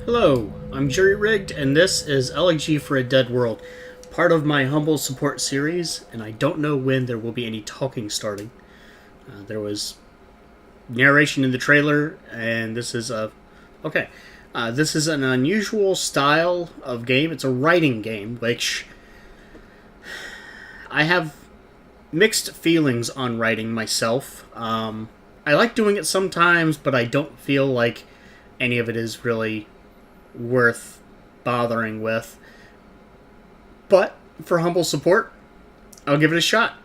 Hello, I'm Jerry Rigged, and this is Elegy for a Dead World, part of my humble support series, and I don't know when there will be any talking starting. There was narration in the trailer, and this is a... Okay, this is an unusual style of game. It's a writing game, which I have mixed feelings on writing myself. I like doing it sometimes, but I don't feel like any of it is really worth bothering with. But for humble support, I'll give it a shot.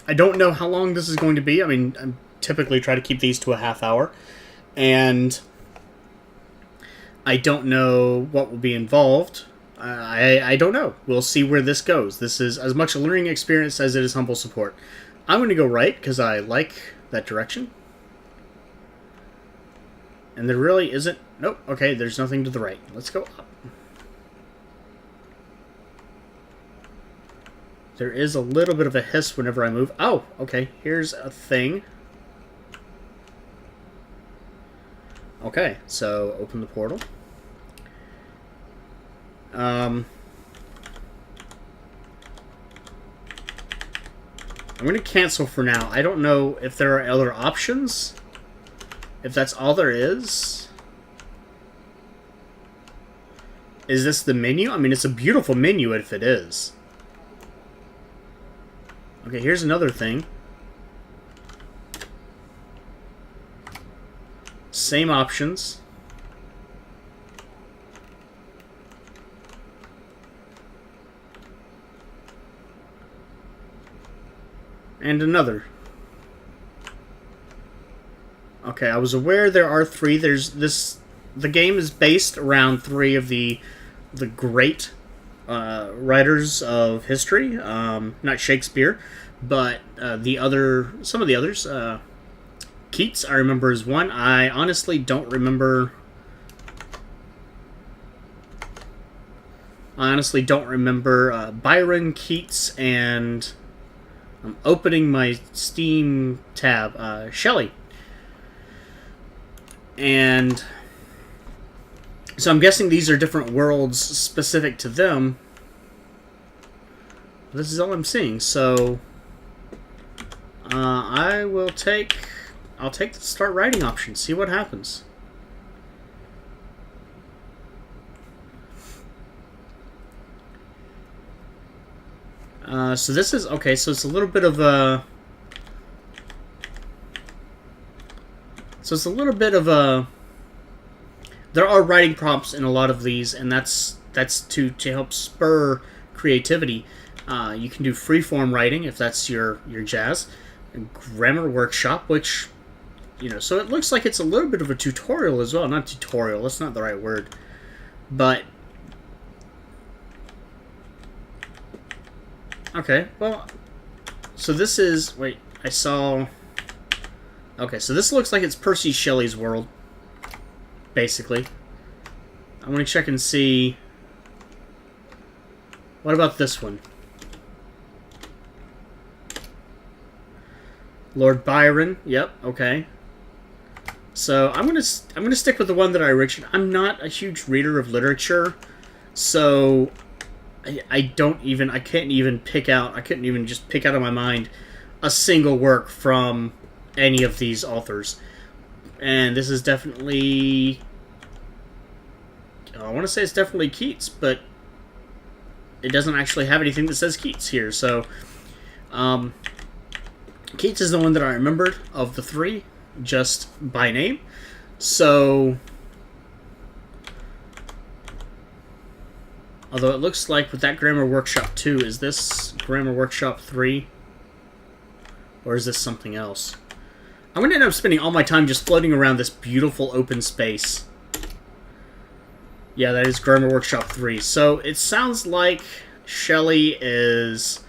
I don't know how long this is going to be. I mean, I typically try to keep these to a half hour, and I don't know what will be involved. I don't know. We'll see where this goes. This is as much a learning experience as it is humble support. I'm going to go right because I like that direction. And there really isn't... Nope, okay, there's nothing to the right. Let's go up. There is a little bit of a hiss whenever I move. Oh, okay, here's a thing. Okay, so open the portal. I'm going to cancel for now. I don't know if there are other options. If that's all there is. Is this the menu? I mean, it's a beautiful menu if it is. Okay, here's another thing. Same options. And another. Okay, I was aware there are three. There's this... The game is based around three of the great writers of history. Not Shakespeare, but some of the others. Keats, I remember, is one. I honestly don't remember... Byron, Keats, and... I'm opening my Steam tab. Shelley. And so I'm guessing these are different worlds specific to them. This is all I'm seeing, so I'll take the start writing option, see what happens. So this is okay, so it's a little bit of a there are writing prompts in a lot of these, and that's to help spur creativity. You can do freeform writing if that's your jazz. And grammar workshop, which, so it looks like it's a little bit of a tutorial as well. Not tutorial, that's not the right word. But okay, well, so this is, wait, I saw... Okay, so this looks like it's Percy Shelley's world, basically. I want to check and see... What about this one? Lord Byron, yep, okay. So I'm gonna stick with the one that I originally... I'm not a huge reader of literature, so I couldn't even just pick out of my mind a single work from any of these authors. And this is definitely... I want to say it's definitely Keats, but it doesn't actually have anything that says Keats here. So, Keats is the one that I remembered of the three, just by name. So, although it looks like with that Grammar Workshop 2, is this Grammar Workshop 3? Or is this something else? I'm going to end up spending all my time just floating around this beautiful open space. Yeah, that is Grammar Workshop 3. So it sounds like Shelley is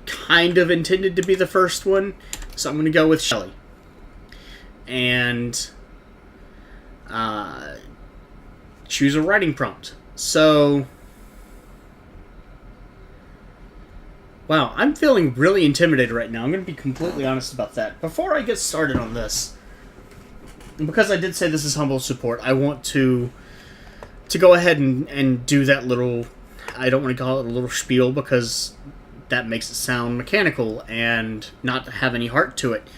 kind of intended to be the first one. So I'm going to go with Shelley. And choose a writing prompt. So... Wow, I'm feeling really intimidated right now. I'm going to be completely honest about that. Before I get started on this, because I did say this is humble support, I want to go ahead and do that little, I don't want to call it a little spiel because that makes it sound mechanical and not have any heart to it.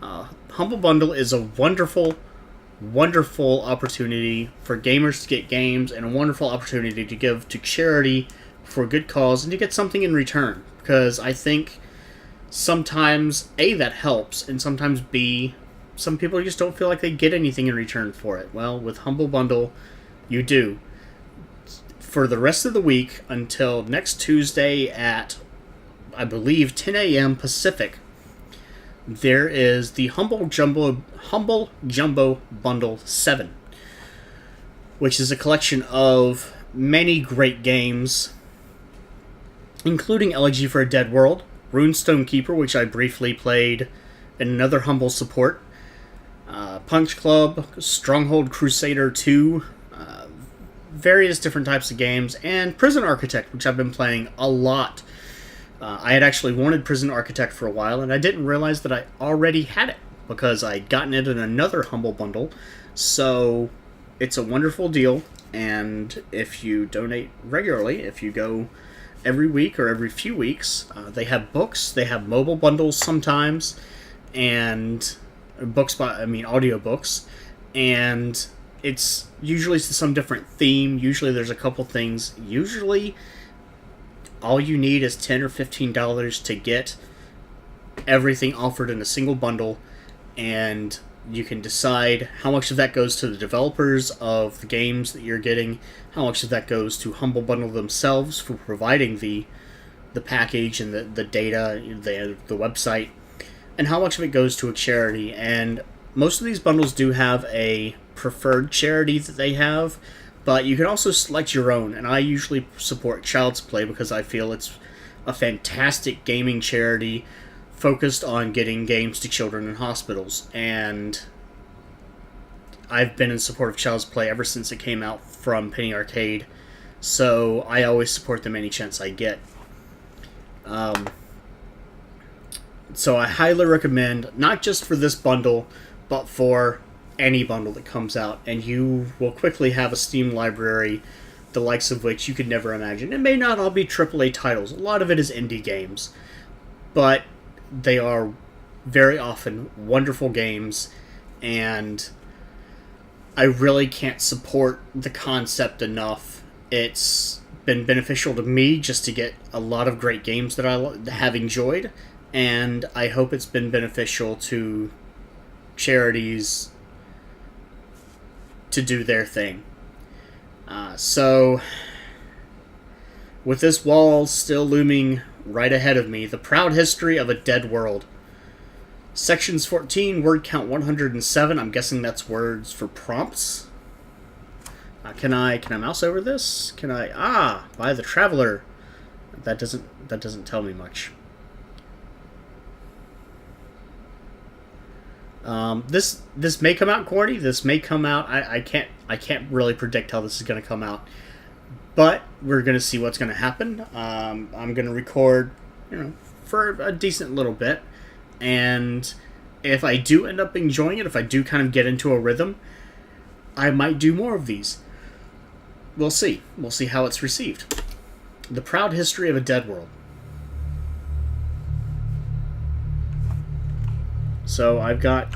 Humble Bundle is a wonderful, wonderful opportunity for gamers to get games and a wonderful opportunity to give to charity for a good cause and to get something in return. Because I think sometimes, A, that helps, and sometimes B, some people just don't feel like they get anything in return for it. Well, with Humble Bundle, you do. For the rest of the week until next Tuesday at, I believe, 10 a.m. Pacific, there is the Humble Jumbo Bundle 7, which is a collection of many great games, including Elegy for a Dead World, Runestone Keeper, which I briefly played in another Humble support, Punch Club, Stronghold Crusader 2, various different types of games, and Prison Architect, which I've been playing a lot. I had actually wanted Prison Architect for a while, and I didn't realize that I already had it, because I'd gotten it in another Humble Bundle. So, it's a wonderful deal, and if you donate regularly, if you go every week or every few weeks, they have books, they have mobile bundles sometimes, and audiobooks, and it's usually some different theme. Usually there's a couple things. Usually all you need is $10 or $15 to get everything offered in a single bundle, and you can decide how much of that goes to the developers of the games that you're getting, how much of that goes to Humble Bundle themselves for providing the package and the data, the website, and how much of it goes to a charity. And most of these bundles do have a preferred charity that they have, but you can also select your own, and I usually support Child's Play because I feel it's a fantastic gaming charity focused on getting games to children in hospitals, and I've been in support of Child's Play ever since it came out from Penny Arcade, so I always support them any chance I get. So I highly recommend, not just for this bundle, but for any bundle that comes out, and you will quickly have a Steam library the likes of which you could never imagine. It may not all be AAA titles. A lot of it is indie games, but they are very often wonderful games, and I really can't support the concept enough. It's been beneficial to me just to get a lot of great games that I have enjoyed, and I hope it's been beneficial to charities to do their thing. So, with this wall still looming right ahead of me, the proud history of a dead world. Sections 14, word count 107. I'm guessing that's words for prompts. Can I mouse over this? Can I? By the Traveler. That doesn't tell me much. This may come out corny. This may come out. I can't really predict how this is going to come out, but we're going to see what's going to happen. I'm going to record, for a decent little bit, and if I do end up enjoying it, if I do kind of get into a rhythm, I might do more of these. We'll see. We'll see how it's received. The proud history of a dead world. So I've got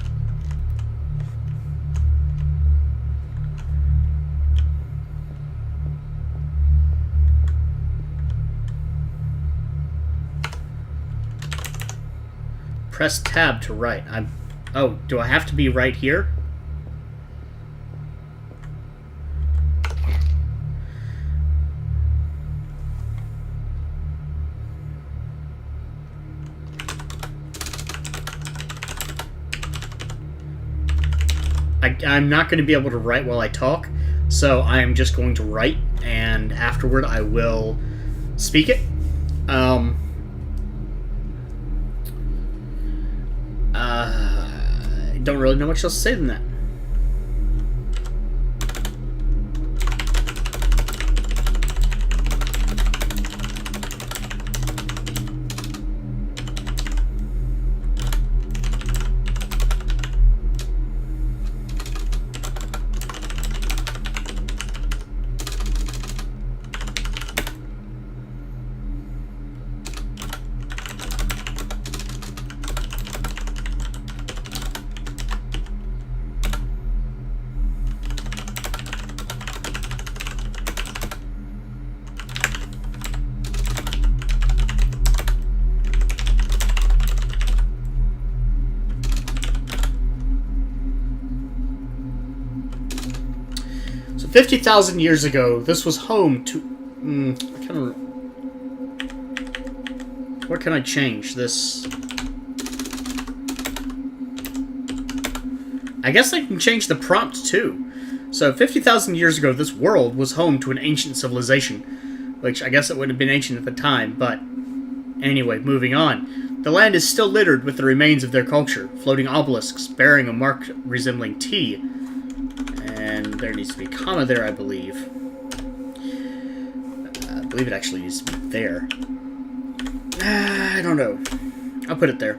press tab to write. Do I have to be right here? I'm not going to be able to write while I talk, so I am just going to write, and afterward I will speak it. I don't really know much else to say than that. 50,000 years ago, this was home to... I kind of... What can I change? This... I guess I can change the prompt, too. So, 50,000 years ago, this world was home to an ancient civilization. Which, I guess it wouldn't have been ancient at the time, but... Anyway, moving on. The land is still littered with the remains of their culture, floating obelisks bearing a mark resembling T. And there needs to be a comma there, I believe. I believe it actually needs to be there. I don't know. I'll put it there.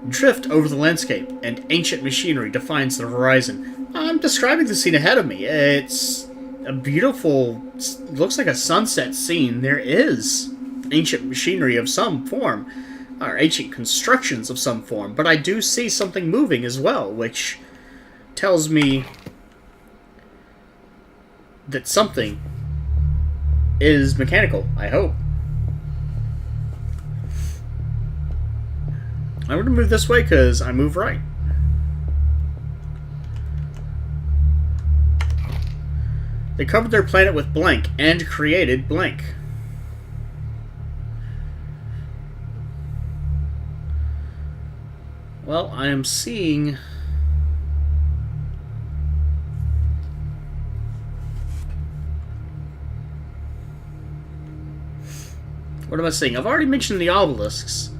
Drift over the landscape, and ancient machinery defines the horizon. I'm describing the scene ahead of me. It's a beautiful, looks like a sunset scene. There is ancient machinery of some form, or ancient constructions of some form, but I do see something moving as well, which tells me that something is mechanical, I hope. I'm going to move this way because I move right. They covered their planet with blank and created blank. Well, I am seeing... What am I saying? I've already mentioned the obelisks.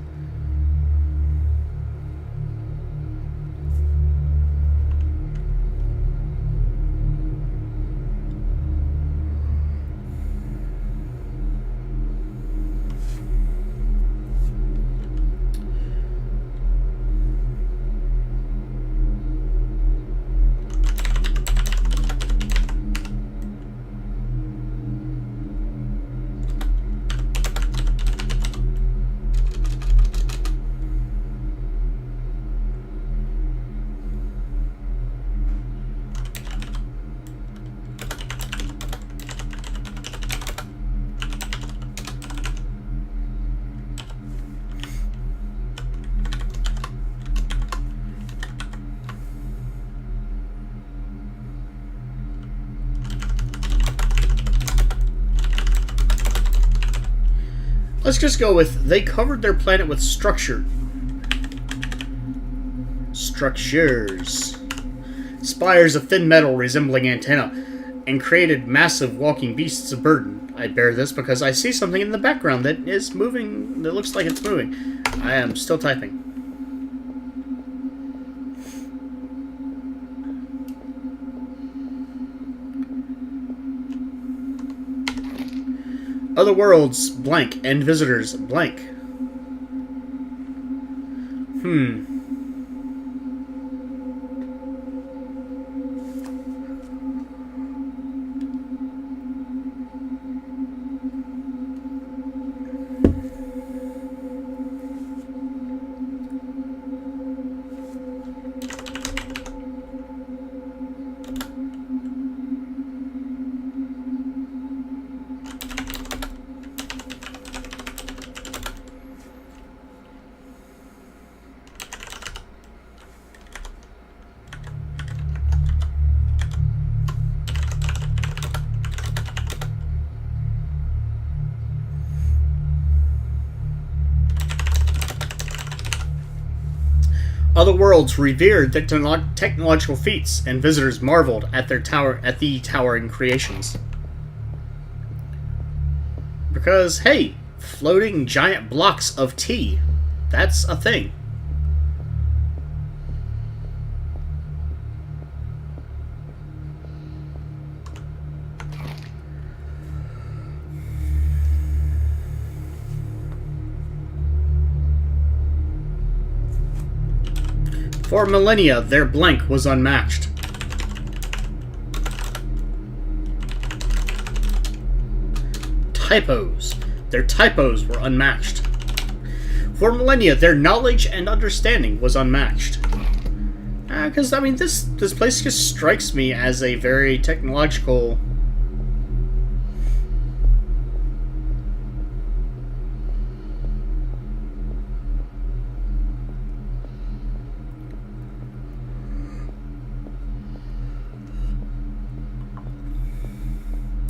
Let's just go with, they covered their planet with structures. Spires of thin metal resembling antenna, and created massive walking beasts of burden. I bear this because I see something in the background that is moving, that looks like it's moving. I am still typing. Other worlds, blank, and visitors, blank. Other worlds revered their technological feats, and visitors marveled at the towering creations. Because, hey, floating giant blocks of tea, that's a thing. For millennia, their blank was unmatched. Typos. Their typos were unmatched. For millennia, their knowledge and understanding was unmatched. Because, I mean, this place just strikes me as a very technological...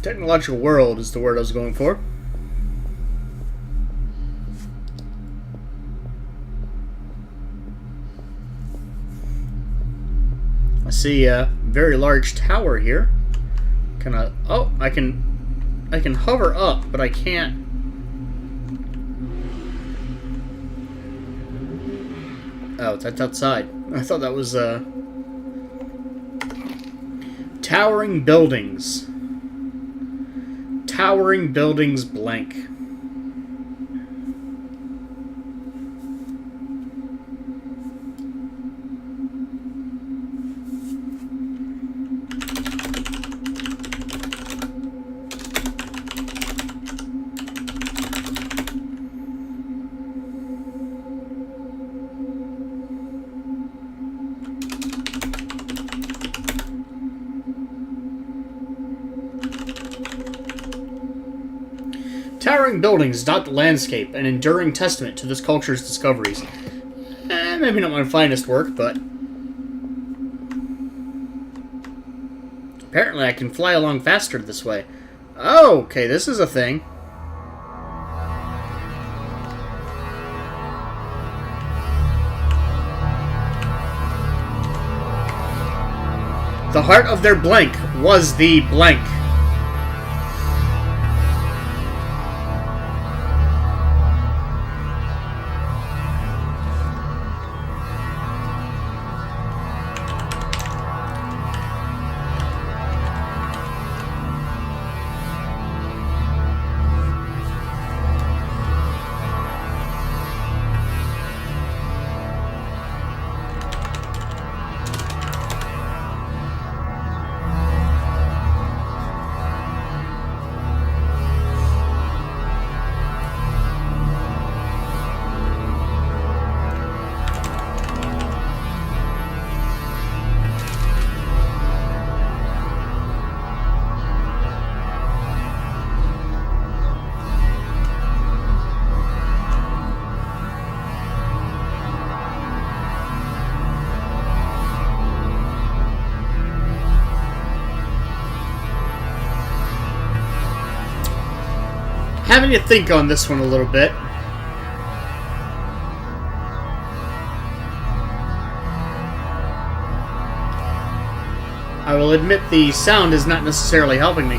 Technological world is the word I was going for. I see a very large tower here. Can I? Oh, I can hover up, but I can't. Oh, that's outside. I thought that was towering buildings. Towering buildings blank. Towering buildings dot the landscape, an enduring testament to this culture's discoveries. Maybe not my finest work, but... apparently I can fly along faster this way. Oh, okay, this is a thing. The heart of their blank was the blank. Having to think on this one a little bit. I will admit the sound is not necessarily helping me.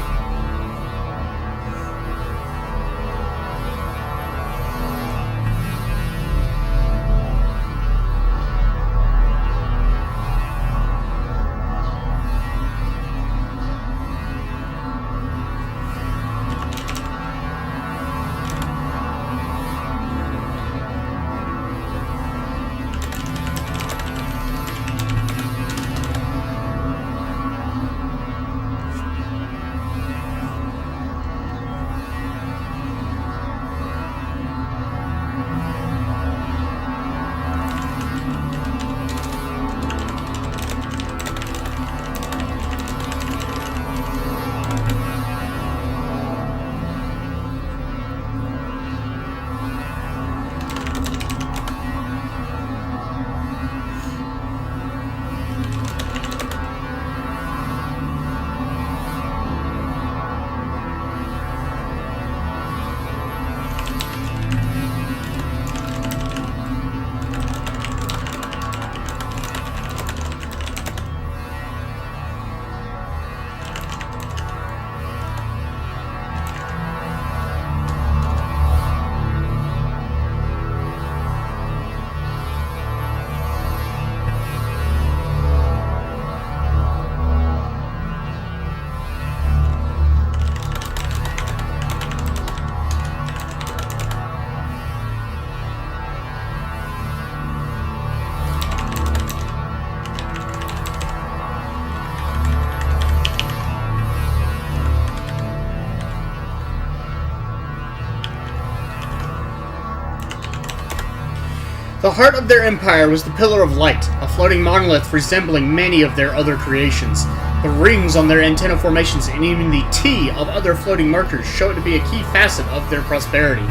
The heart of their empire was the Pillar of Light, a floating monolith resembling many of their other creations. The rings on their antenna formations and even the T of other floating markers show it to be a key facet of their prosperity.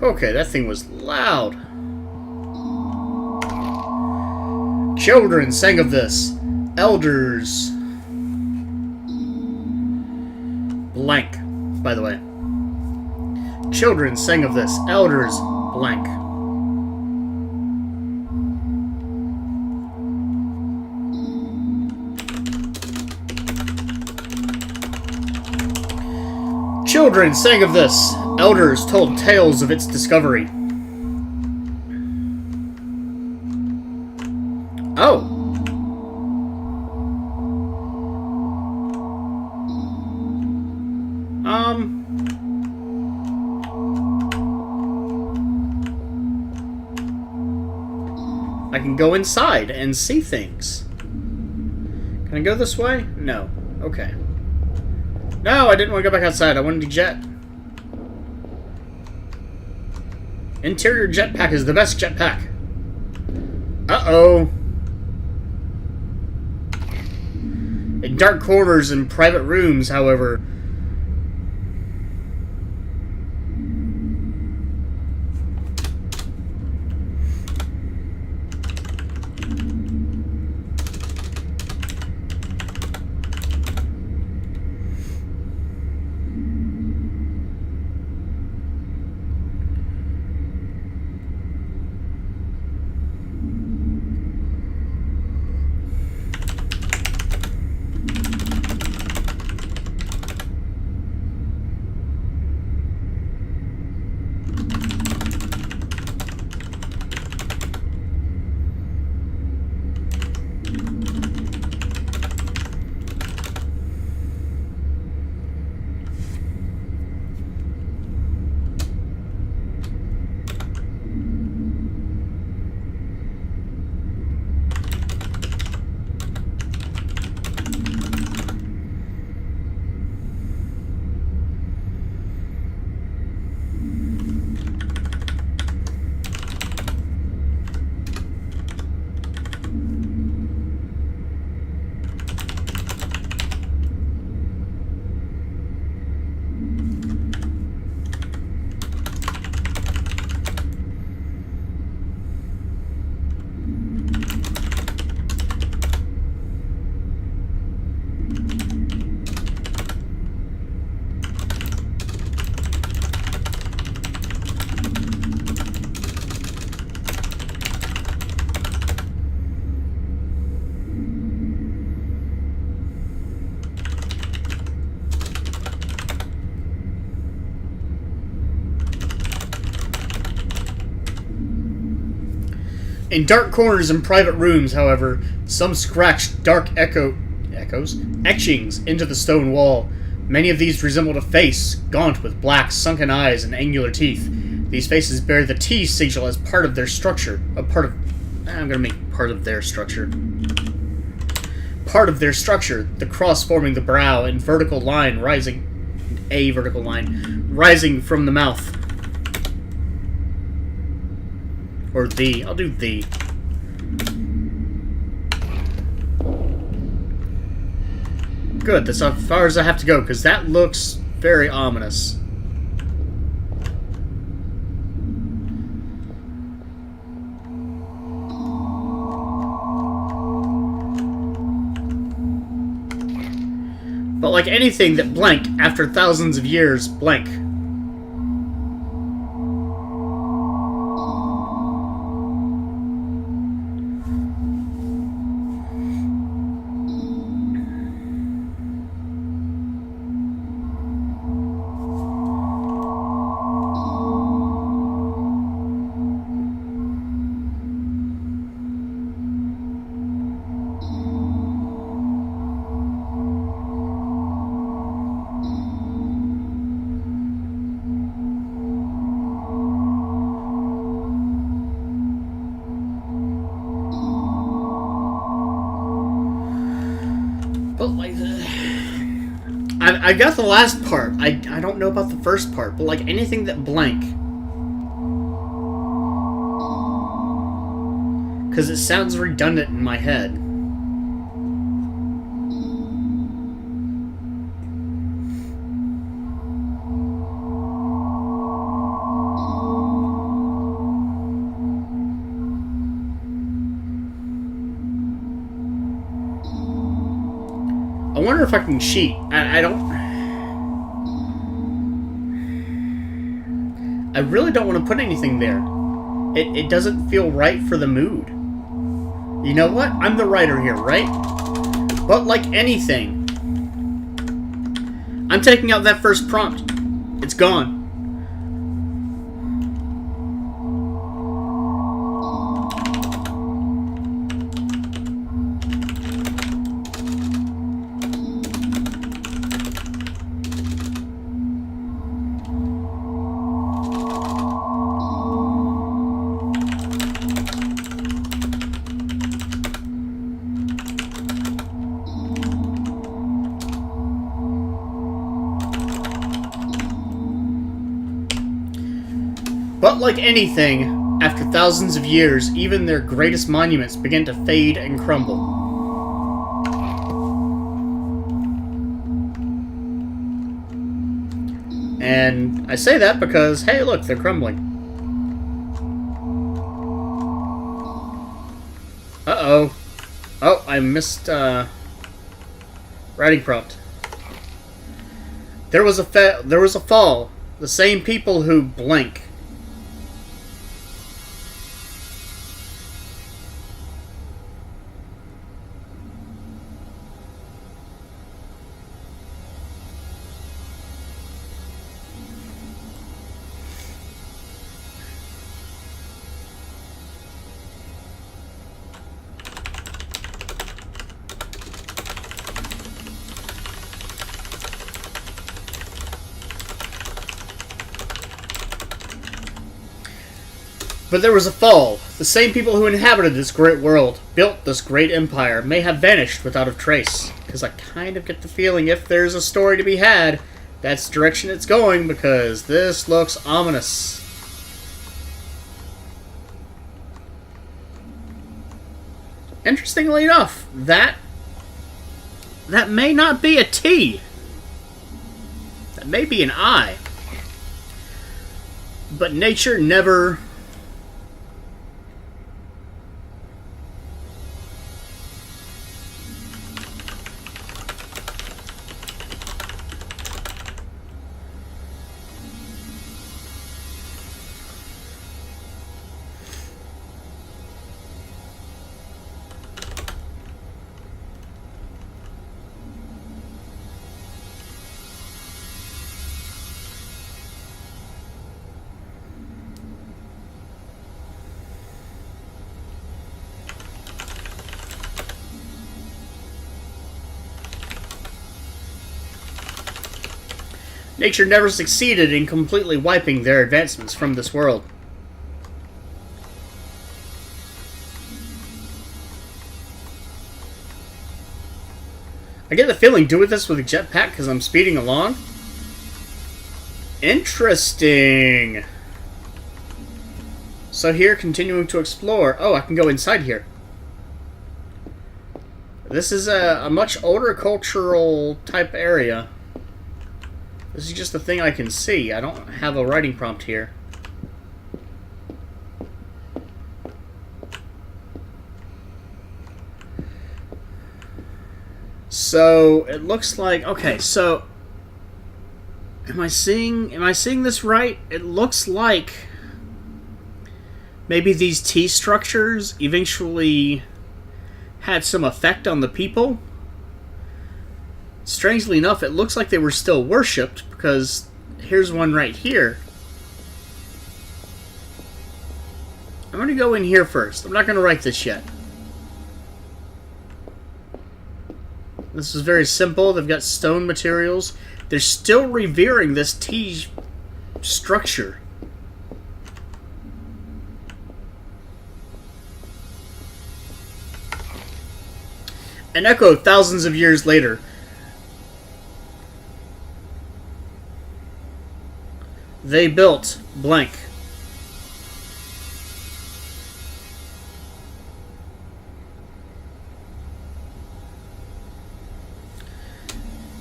Okay, that thing was loud. Children sang of this. Elders. Blank, by the way. Children sang of this. Elders. Blank. Children sang of this. Elders told tales of its discovery. Oh. I can go inside and see things. Can I go this way? No. Okay. No, I didn't want to go back outside. I wanted to jet. Interior jetpack is the best jetpack. Uh-oh. In dark corners and private rooms, however... In dark corners and private rooms, however, some scratched dark etchings into the stone wall. Many of these resembled a face, gaunt with black, sunken eyes and angular teeth. These faces bear the T sigil as part of their structure. I'm gonna make part of their structure. Part of their structure, the cross forming the brow and vertical line rising from the mouth. Or the. I'll do the. Good, that's as far as I have to go, because that looks very ominous. But like anything that blank after thousands of years, blank. But like, I got the last part. I don't know about the first part, but like anything that blank, because it sounds redundant in my head. wonder if I can cheat. I don't... I really don't want to put anything there. It doesn't feel right for the mood. You know what? I'm the writer here, right? But like anything, I'm taking out that first prompt. It's gone. But like anything, after thousands of years, even their greatest monuments begin to fade and crumble. And I say that because, hey, look, they're crumbling. Uh-oh. Oh, I missed, writing prompt. There was a fall. The same people who blank. But there was a fall. The same people who inhabited this great world, built this great empire, may have vanished without a trace. Because I kind of get the feeling if there's a story to be had, that's the direction it's going, because this looks ominous. Interestingly enough, that may not be a T. That may be an I. But nature never... Nature never succeeded in completely wiping their advancements from this world. I get the feeling doing this with a jetpack because I'm speeding along. Interesting. So here, continuing to explore. Oh, I can go inside here. This is a much older cultural type area. This is just a thing I can see. I don't have a writing prompt here. So it looks like, okay, so am I seeing this right? It looks like maybe these T structures eventually had some effect on the people. Strangely enough, it looks like they were still worshipped, because here's one right here. I'm going to go in here first. I'm not going to write this yet. This is very simple. They've got stone materials. They're still revering this T structure. An echo thousands of years later. They built blank.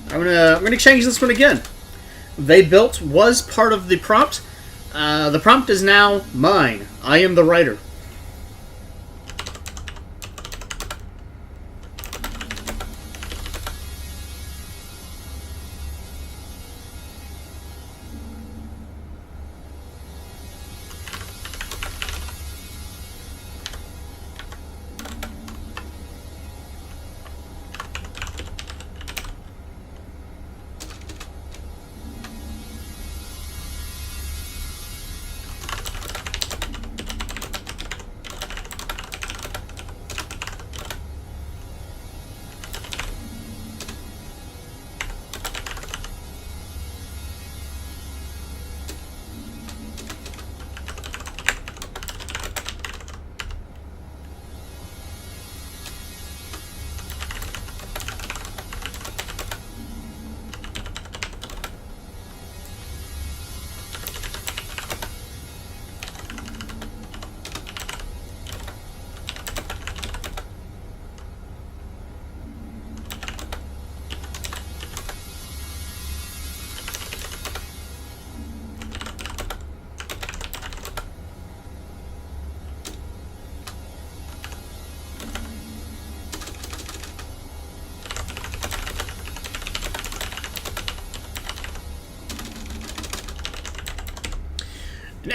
I'm gonna change this one again. They built was part of the prompt. The prompt is now mine. I am the writer.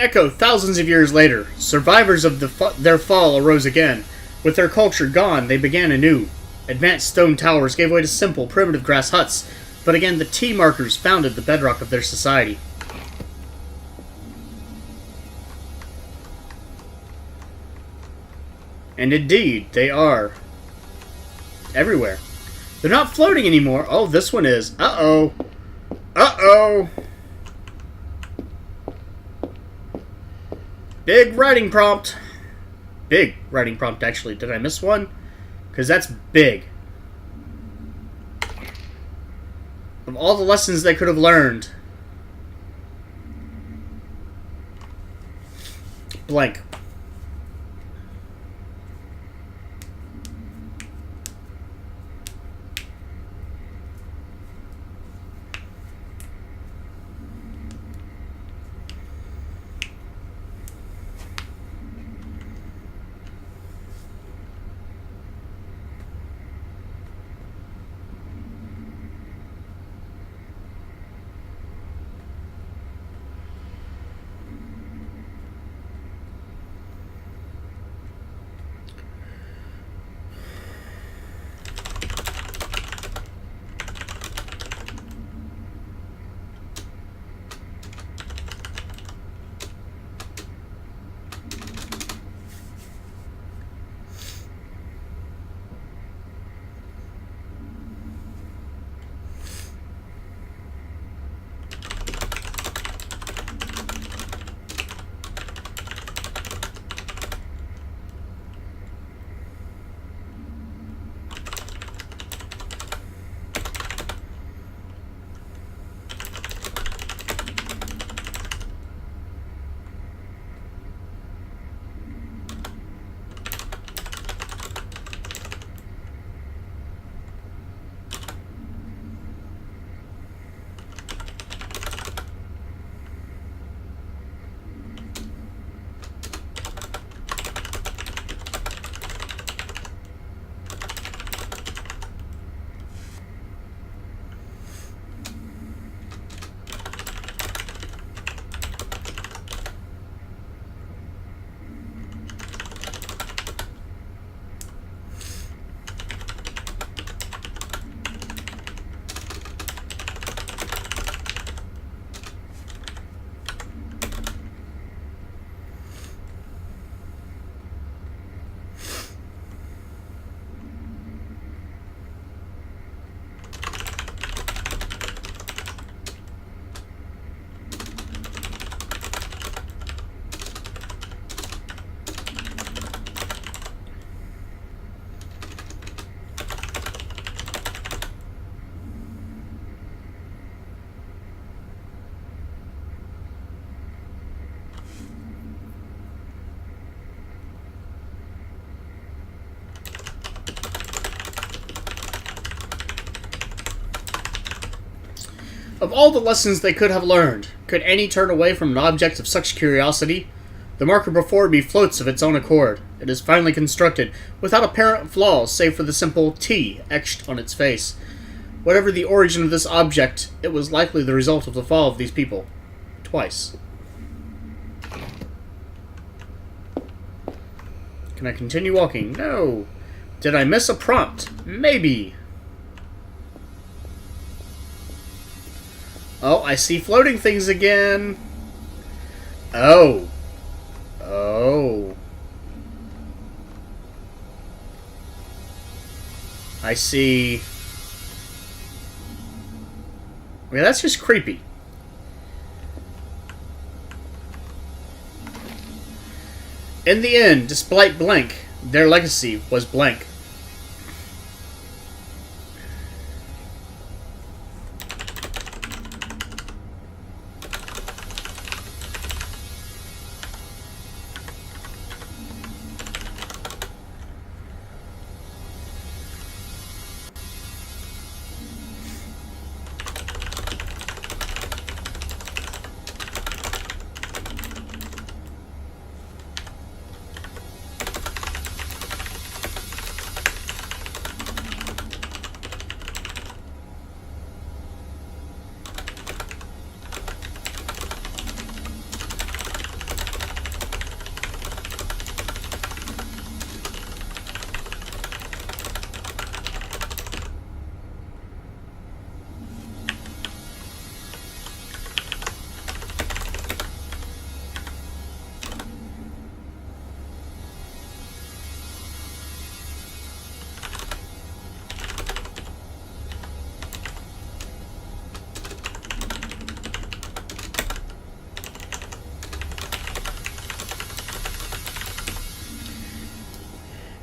echo thousands of years later. Survivors of their fall arose again. With their culture gone, they began anew. Advanced stone towers gave way to simple, primitive grass huts, but again the T markers founded the bedrock of their society. And indeed, they are everywhere. They're not floating anymore. Oh, this one is. Uh-oh. Uh-oh. Big writing prompt. Big writing prompt, actually. Did I miss one? Because that's big. Of all the lessons they could have learned. Blank. Of all the lessons they could have learned, could any turn away from an object of such curiosity? The marker before me floats of its own accord. It is finely constructed, without apparent flaws save for the simple T etched on its face. Whatever the origin of this object, it was likely the result of the fall of these people. Twice. Can I continue walking? No. Did I miss a prompt? Maybe. Oh, I see floating things again. Oh. Oh. I see. Okay, that's just creepy. In the end, despite blank, their legacy was blank.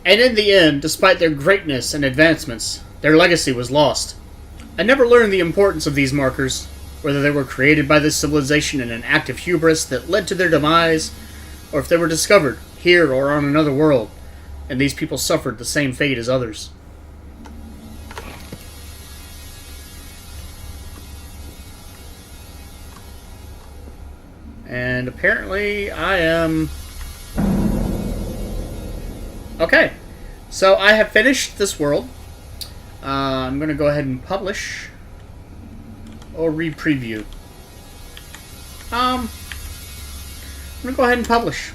And in the end, despite their greatness and advancements, their legacy was lost. I never learned the importance of these markers, whether they were created by this civilization in an act of hubris that led to their demise, or if they were discovered here or on another world, and these people suffered the same fate as others. And apparently I am... Okay, so I have finished this world. I'm going to go ahead and publish or re-preview. I'm going to go ahead and publish.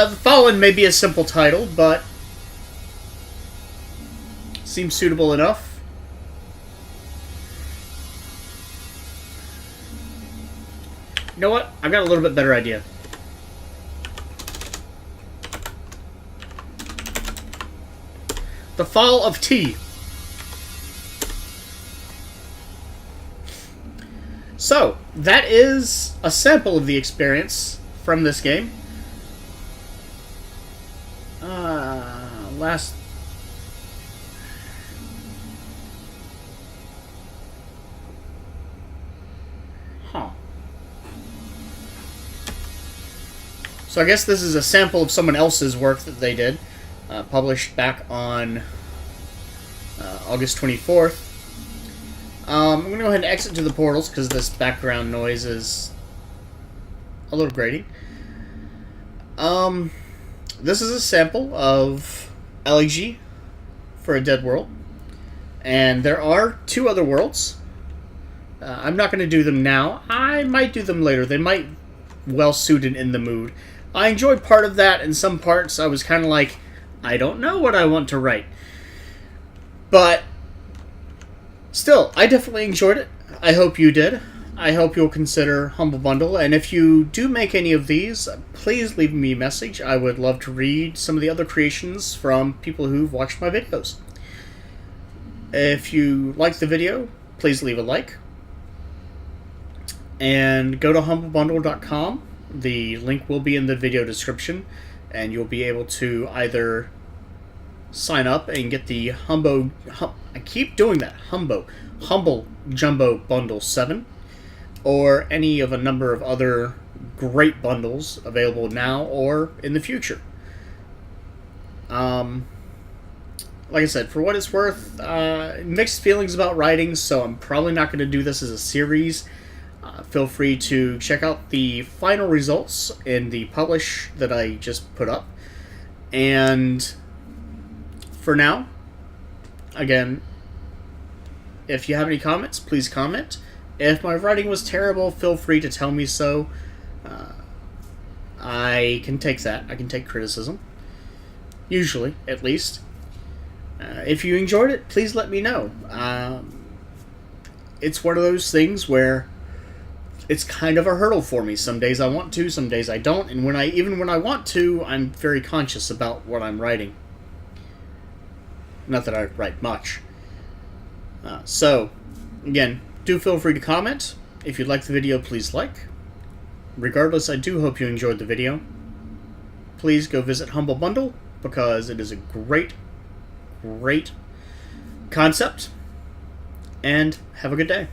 The Fallen may be a simple title, but seems suitable enough. You know what? I've got a little bit better idea. The Fall of T. So, that is a sample of the experience from this game. Last... Huh. So I guess this is a sample of someone else's work that they did, published back on August 24th. I'm going to go ahead and exit to the portals because this background noise is a little grating. This is a sample of Elegy for a Dead World. And there are 2 other worlds. I'm not going to do them now. I might do them later. They might well suited in the mood. I enjoyed part of that, and some parts I was kind of like, I don't know what I want to write. But still, I definitely enjoyed it. I hope you did. I hope you'll consider Humble Bundle, and if you do make any of these, please leave me a message. I would love to read some of the other creations from people who've watched my videos. If you liked the video, please leave a like. And go to humblebundle.com. The link will be in the video description, and you'll be able to either sign up and get the Humble Jumbo Bundle 7, or any of a number of other great bundles available now or in the future. Like I said, for what it's worth, mixed feelings about writing, so I'm probably not going to do this as a series. Feel free to check out the final results in the publish that I just put up. And for now, again, if you have any comments, please comment. If my writing was terrible, feel free to tell me so. I can take that. I can take criticism. Usually, at least. If you enjoyed it, please let me know. It's one of those things where it's kind of a hurdle for me. Some days I want to, some days I don't. And even when I want to, I'm very conscious about what I'm writing. Not that I write much. So, again, do feel free to comment. If you like the video, please like. Regardless, I do hope you enjoyed the video. Please go visit Humble Bundle, because it is a great concept. And have a good day.